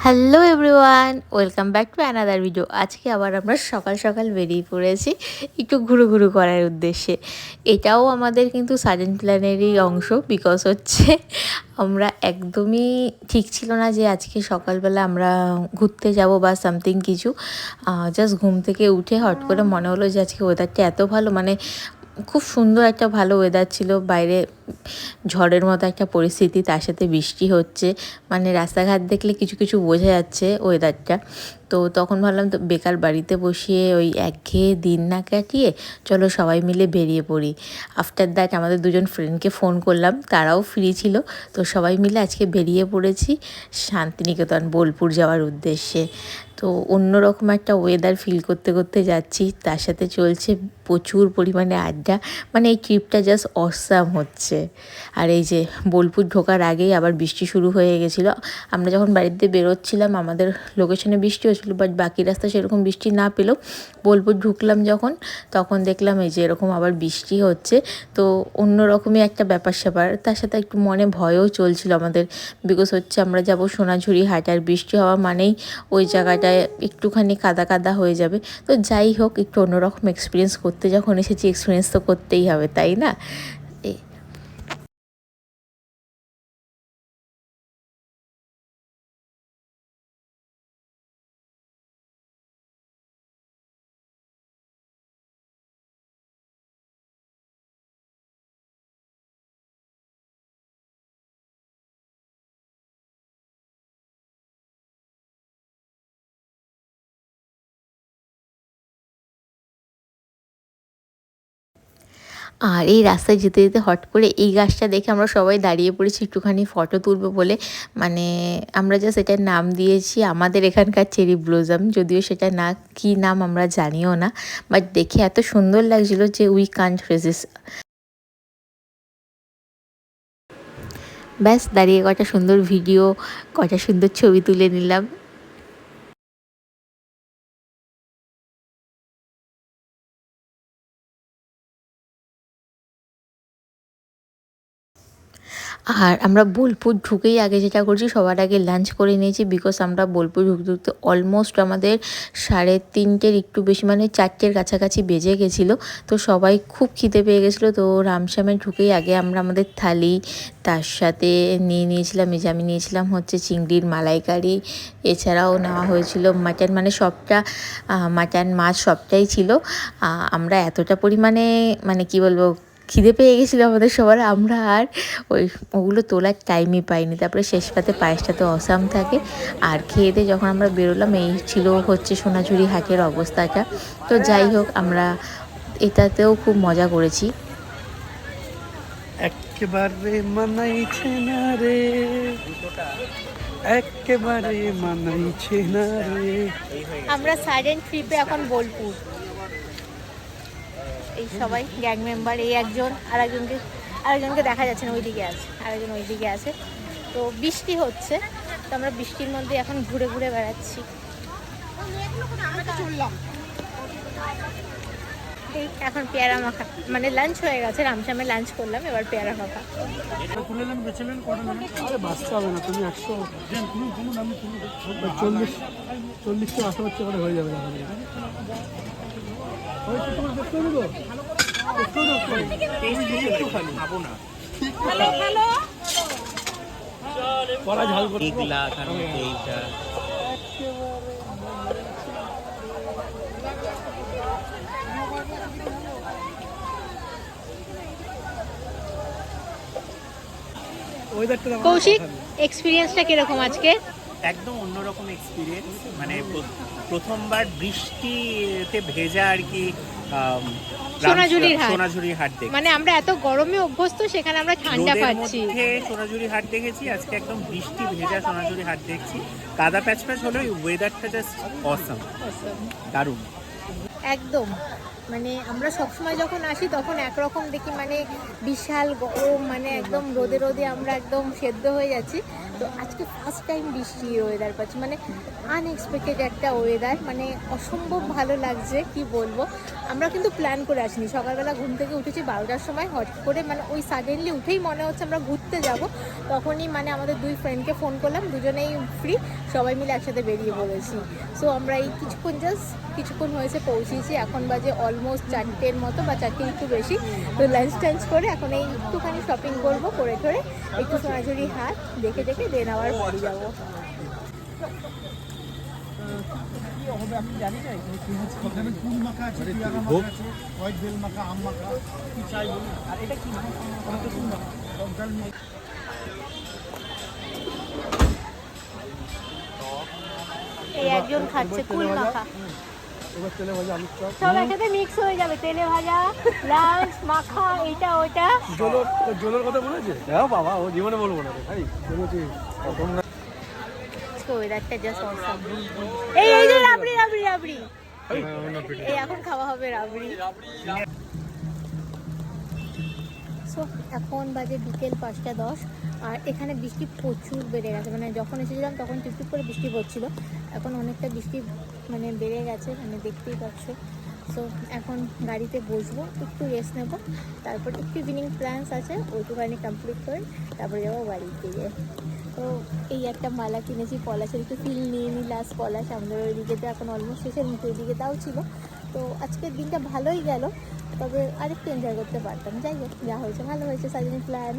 Hello everyone, welcome back to another video. আজকে আবার আমরা সকাল সকাল বেরিয়ে পড়েছি একটু ঘুরু ঘুরু করার উদ্দেশ্যে। এটাও আমাদের কিন্তু সাডেন প্ল্যানেরই অংশ, বিকজ হচ্ছে আমরা একদমই ঠিক ছিল না যে আজকে সকালবেলা আমরা ঘুরতে যাব বা সামথিং কিছু। জাস্ট ঘুম থেকে উঠে হট করে মনে হলো যে আজকে ওয়েদারটা এত ভালো, মানে খুব সুন্দর একটা ভালো ওয়েদার ছিল। বাইরে ঝড়ের মতো একটা পরিস্থিতি, তার সাথে বৃষ্টি হচ্ছে, মানে রাস্তাঘাট দেখলে কিছু কিছু বোঝা যাচ্ছে ওয়েদারটা। তো তখন ভাবলাম তো বেকার বাড়িতে বসিয়ে ওই একঘেয়ে দিন না কাটিয়ে চলো সবাই মিলে বেরিয়ে পড়ি। আফটার দ্যাট আমাদের দুজন ফ্রেন্ডকে ফোন করলাম, তারাও ফ্রি ছিল। তো সবাই মিলে আজকে বেরিয়ে পড়েছি শান্তিনিকেতন বোলপুর যাওয়ার উদ্দেশ্যে। তো অন্যরকম একটা ওয়েদার ফিল করতে করতে যাচ্ছি, তার সাথে চলছে প্রচুর পরিমাণে আড্ডা। মানে এই ট্রিপটা জাস্ট অসাম হচ্ছে। আর এই যে বোলপুর ঢোকার আগেই আবার বৃষ্টি শুরু হয়ে গেছিলো। আমরা যখন বাড়িতে বেরোচ্ছিলাম আমাদের লোকেশনে বৃষ্টি হচ্ছিলো, বাট বাকি রাস্তা সেরকম বৃষ্টি না পেলেও বোলপুর ঢুকলাম যখন, তখন দেখলাম এই যে এরকম আবার বৃষ্টি হচ্ছে। তো অন্যরকমই একটা ব্যাপার স্যাপার, তার সাথে একটু মনে ভয়ও চলছিল আমাদের, বিকজ হচ্ছে আমরা যাব সোনাঝুরি হাট, আর বৃষ্টি হওয়া মানেই ওই জায়গাটায় একটুখানি কাদা কাদা হয়ে যাবে। তো যাই হোক, একটু অন্যরকম এক্সপিরিয়েন্স করতে যখন এসেছি, এক্সপিরিয়েন্স তো করতেই হবে, তাই না? আর এই রাস্তায় যেতে যেতে হট করে এই গাছটা দেখে আমরা সবাই দাঁড়িয়ে পড়েছি একটুখানি ফটো তুলবো বলে। মানে আমরা জাস্ট এটার নাম দিয়েছি আমাদের এখানকার চেরি ব্লজম, যদিও সেটা না, কি নাম আমরা জানিও না, বাট দেখে এত সুন্দর লাগছিলো যে উই কান্ট রেজিস্ট। ব্যাস দাঁড়িয়ে কটা সুন্দর ভিডিও, কটা সুন্দর ছবি তুলে নিলাম। আর আমরা বোলপুর ঢুকেই আগে যেটা করছি, সবার আগে লাঞ্চ করে নিয়েছি, বিকজ আমরা বোলপুর ঢুকতে ঢুকতে অলমোস্ট আমাদের 3:30 একটু বেশি, মানে 4টের কাছাকাছি বেজে গেছিলো। তো সবাই খুব খিদে পেয়ে গেছিলো। তো রামশ্যামে ঢুকেই আগে আমরা আমাদের থালি, তার সাথে নিয়েছিলাম, এই যে আমি নিয়েছিলাম হচ্ছে চিংড়ির মালাইকারি, এছাড়াও নেওয়া হয়েছিল মাটন, মানে সবটা মাটন মাছ সবটাই ছিল। আমরা এতটা পরিমাণে, মানে কি বলবো, খিদে পেয়ে গেছিলো আমাদের সবার, আমরা আর ওগুলো তোলার টাইমই পাইনি। তারপরে শেষ পাতে পায়েসটা তো অসাম থাকে। আর খেয়ে দিয়ে যখন আমরা বেরোলাম, এই ছিল হচ্ছে সোনাঝুরি হাটের অবস্থাটা। তো যাই হোক, আমরা এটাতেও খুব মজা করেছি। একেবারে মানাইছে না রে, একেবারে মানাইছে না রে। আমরা সাডেন ট্রিপে এখন বোলপুর, এই সবাই গ্যাং মেম্বার, এই একজন, আরেকজনকে দেখা যাচ্ছে না, ওইদিকে আছে, আরেকজন ওইদিকে আছে। তো বৃষ্টি হচ্ছে, তো আমরা বৃষ্টির মধ্যে এখন ঘুরে ঘুরে বেড়াচ্ছি। এই এখন পেয়ারা মাখা, মানে লাঞ্চ হয়ে গেছে, রামশ্যামে লাঞ্চ করলাম, এবার পেয়ারা মাখা। আরে বাঁচতে হবে না, তুমি 40 থেকে 80 করে হয়ে যাবে। ঝাল করে কৌশিক, এক্সপিরিয়েন্সটা কিরকম আজকে? একদম অন্যরকম এক্সপিরিয়েন্স, মানে প্রথমবার বৃষ্টিতে ভেজা আর কি। সোনাঝুরির হাট দেখি, মানে আমরা এত গরমে অভ্যস্ত, সেখানে আমরা ঠান্ডা পাচ্ছি। সোনাঝুরি হাট দেখেছি, আজকে একদম বৃষ্টি ভেজা সোনাঝুরি হাট দেখছি। কাদা প্যাচ প্যাচ হলেও ওয়েদারটা জাস্ট অসাম, দারুণ একদম। মানে আমরা সবসময় যখন আসি তখন একরকম দেখি, মানে বিশাল গরম, মানে একদম রোদে রোদে আমরা একদম সেদ্ধ হয়ে যাচ্ছি। তো তো আজকে ফার্স্ট টাইম বৃষ্টির ওয়েদার পাচ্ছি, মানে আনএক্সপেক্টেড একটা ওয়েদার, মানে অসম্ভব ভালো লাগছে কি বলবো। আমরা কিন্তু প্ল্যান করে আসিনি, সকালবেলা ঘুম থেকে উঠেছি 12টার সময়, হট করে মানে ওই সাডেনলি উঠেই মনে হচ্ছে আমরা ঘুরতে যাব, তখনই মানে আমাদের দুই ফ্রেন্ডকে ফোন করলাম, দুজনেই ফ্রি, সবাই মিলে একসাথে বেরিয়ে পড়েছি। সো আমরা এই কিছুক্ষণ হয়েছে পৌঁছেছি, এখন বাজে অলমোস্ট 4টের মতো বা 4টে একটু বেশি। তো লাঞ্চ টাঞ্চ করে এখন এই একটুখানি শপিং করবো, করে একটু সোনাঝুরি হাট দেখে দেন আবার বাড়ি যাবো। আপনি জানি না ফুল মাখা আছে, পেয়ারা মাখা আছে, হোয়াইট বেল মাখা, আম মাখা, কি চাই বলুন। আর এটা কি ফুল মাখা, এই একজন খাচ্ছে কুল মাখা, এবার তেলে ভাজা আলুর চপ, সব একসাথে মিক্স হয়ে যাবে, তেলে ভাজা, লাঞ্চ, মাখা, এটা ওটা। জোলোর কথা মনে আছে? হ্যাঁ বাবা, ও জীবনে বলবো না ভাই, বলেছি প্রথম না। ওয়েদারটা জাস্ট অসাম। এই যে রাবড়ি, এই এখন খাওয়া হবে রাবড়ি। সো এখন বাজে বিকেল 5টা 10, আর এখানে বৃষ্টি প্রচুর বেড়ে গেছে, মানে যখন এসেছিলাম তখন টিপটিপ করে বৃষ্টি পড়ছিল, এখন অনেকটা বৃষ্টি মানে বেড়ে গেছে, মানে দেখতেই পাচ্ছ। সো এখন গাড়িতে বসবো, একটু রেস্ট নেবো, তারপর একটু ইভিনিং প্ল্যান্স আছে, ওইটুখানি কমপ্লিট করে তারপরে যাবো বাড়িতে গিয়ে। তো এই একটা মালা কিনেছি, পলাশের একটু ফিল নিয়ে নিই, লাস্ট পলাশ আমাদের ওইদিকে তো এখন অলমোস্ট শেষের মুখের দিকে তাও ছিল। তো আজকের দিনটা ভালোই গেল, তবে আরেকটু এনজয় করতে পারতাম। যাই হোক, যা হয়েছে ভালো হয়েছে, সাজিনি প্ল্যান।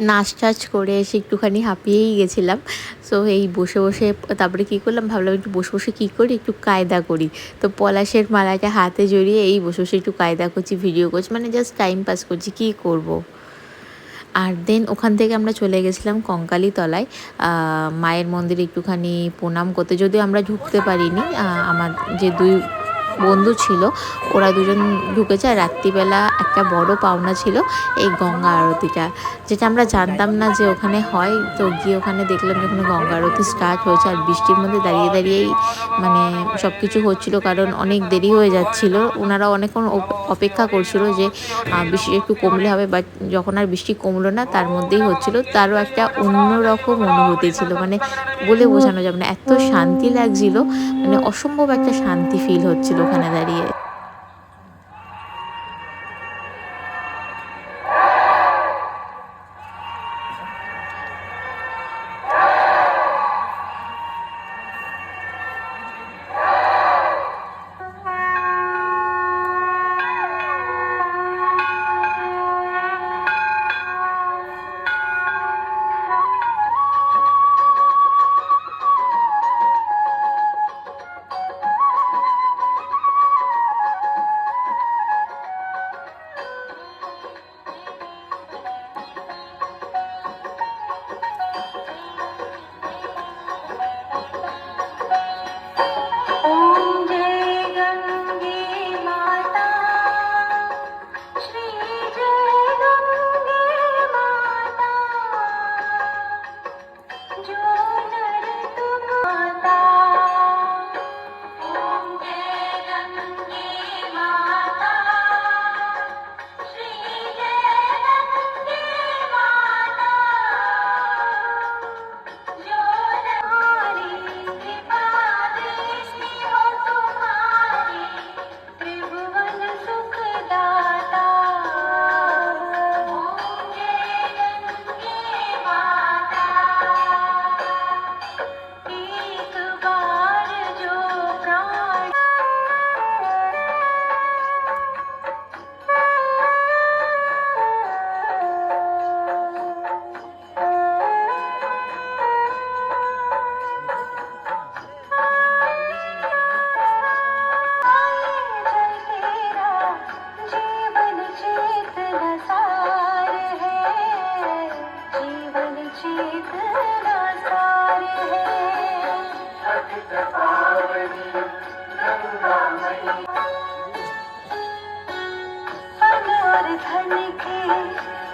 নাচ টাচ করে এসে একটুখানি হাঁপিয়েই গেছিলাম। সো এই বসে তারপরে কী করলাম, ভাবলাম একটু বসে কী করি, একটু কায়দা করি। তো পলাশের মালাটা হাতে জড়িয়ে এই বসে একটু কায়দা করছি, ভিডিও করছি, মানে জাস্ট টাইম পাস করছি, কী করব। আর দেন ওখান থেকে আমরা চলে গেছিলাম কঙ্কালী তলায় মায়ের মন্দিরে একটুখানি প্রণাম করতে, যদিও আমরা ঢুকতে পারিনি, আমার যে দুই বন্ধু ছিল ওরা দুজন ঢুকেছে। আর রাত্রিবেলা একটা বড় পাওনা ছিল এই গঙ্গা আরতিটা, যেটা আমরা জানতাম না যে ওখানে হয়। তো গিয়ে ওখানে দেখলাম যখন গঙ্গা আরতি স্টার্ট হয়েছে, আর বৃষ্টির মধ্যে দাঁড়িয়েই মানে সব কিছু হচ্ছিল, কারণ অনেক দেরি হয়ে যাচ্ছিল। ওনারা অনেকক্ষণ অপেক্ষা করছিল যে বৃষ্টি একটু কমলে হবে, বাট যখন আর বৃষ্টি কমলো না তার মধ্যেই হচ্ছিল। তারও একটা অন্যরকম অনুভূতি ছিল, মানে বলে বোঝানো যাবে না, এত শান্তি লাগছিল, মানে অসম্ভব একটা শান্তি ফিল হচ্ছিল ওখানে দাঁড়িয়ে।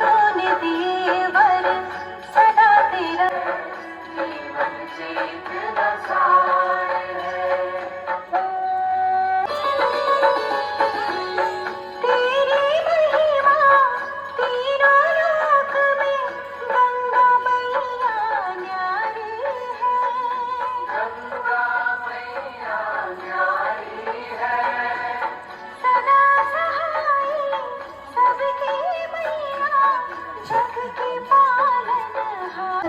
तूने दिए वर सदा तेरा जीवन चेतना सार है। तेरी महिमा तीनों लोक में गंगा मैया न्यारी है। गंगा मैया न्यारी है। सदा सहाय सबकी मैया जग की पालनहार।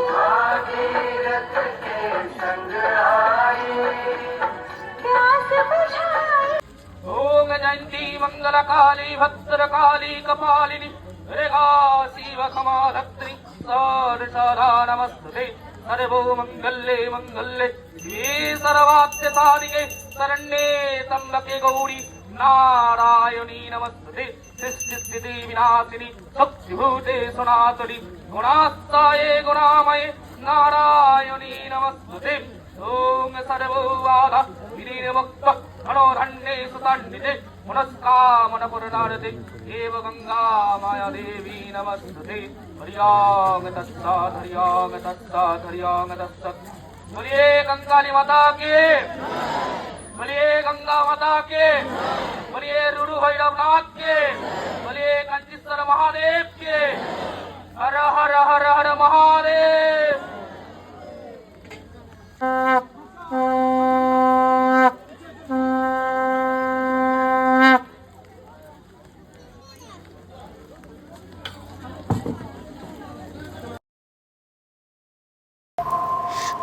भागीरथ के संग आई प्यास बुझाई। ओम जयंती मंगलकाली भद्रकाली कपालिनी रेगा शिव खमाधत्री सर्वदा नमस्ते। सर्वो मंगले मंगले शिवे सर्वार्थ साधिके शरण्ये त्र्यंबके गौरी नारायणी नमस्ते। सृष्टि स्थिति विनाशिनी शक्तिभूते सनातनी गुणास्ताये गुणामये नारायणी नमस्ते। ओम सर्वबाधा विनिर्मुक्त मनोधन्ये सुतान्विते मनस्कामनपूर्णार्थे एव गंगा माया देवी नमस्ते। हरियां तत्सत् हरियां तत्सत् हरियां तत्सत्। बोलिए गंगाली माता के, बोलिए गंगा माता के, बोलिए रुरु भैरवनाथ के, बोलिए कंचेश्वर महादेव के। हर हर हर हर महादेव।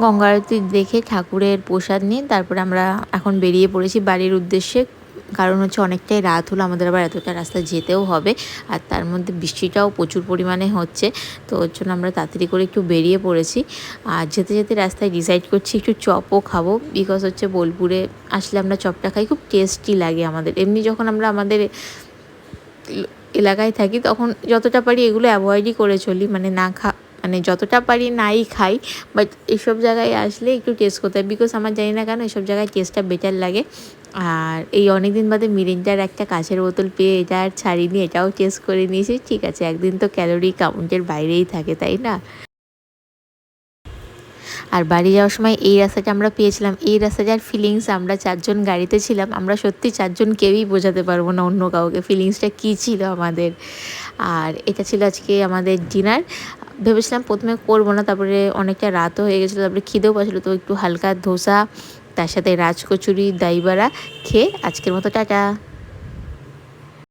গঙ্গা আরতি দেখে ঠাকুরের প্রসাদ নিয়ে তারপরে আমরা এখন বেরিয়ে পড়েছি বাড়ির উদ্দেশ্যে। কারণ হচ্ছে অনেকটাই রাত হলো, আমাদের আবার এতটা রাস্তা যেতেও হবে, আর তার মধ্যে বৃষ্টিটাও প্রচুর পরিমাণে হচ্ছে। তো ওর জন্য আমরা তাড়াতাড়ি করে একটু বেরিয়ে পড়েছি। আর যেতে যেতে রাস্তায় ডিসাইড করছি একটু চপও খাবো, বিকজ হচ্ছে বোলপুরে আসলে আমরা চপটা খাই, খুব টেস্টি লাগে আমাদের। এমনি যখন আমরা আমাদের এলাকায় থাকি তখন যতটা পারি এগুলো অ্যাভয়েডই করে চলি, মানে যতটা পারি নাই খাই, বাট এসব জায়গায় আসলে একটু টেস্ট করতে হয়, বিকজ আমার জানি না কেন এসব জায়গায় টেস্টটা বেটার লাগে। আর এই অনেক দিন বাদে মিরিন্ডার একটা কাঁচের বোতল পেয়ে এটা আর ছাড়িনি, এটাও টেস্ট করে নিয়েছি। ঠিক আছে, একদিন তো ক্যালোরি কাউন্টের বাইরেই থাকে, তাই না? আর বাড়ি যাওয়ার সময় এই রাস্তাটা আমরা পেয়েছিলাম। এই রাস্তাটার ফিলিংস, আমরা 4 জন গাড়িতে ছিলাম, আমরা সত্যি 4 জন কেউই বোঝাতে পারবো না অন্য কাউকে ফিলিংসটা কী ছিল আমাদের। আর এটা ছিল আজকে আমাদের ডিনার। ভেবেছিলাম প্রথমে করবো না, তারপরে অনেকটা রাতও হয়ে গেছিলো, তারপরে খিদেও পাচ্ছিলো, তো একটু হালকা ধোসা তার সাথে রাজকচুরি দই বড়া খেয়ে আজকের মতো টাটা।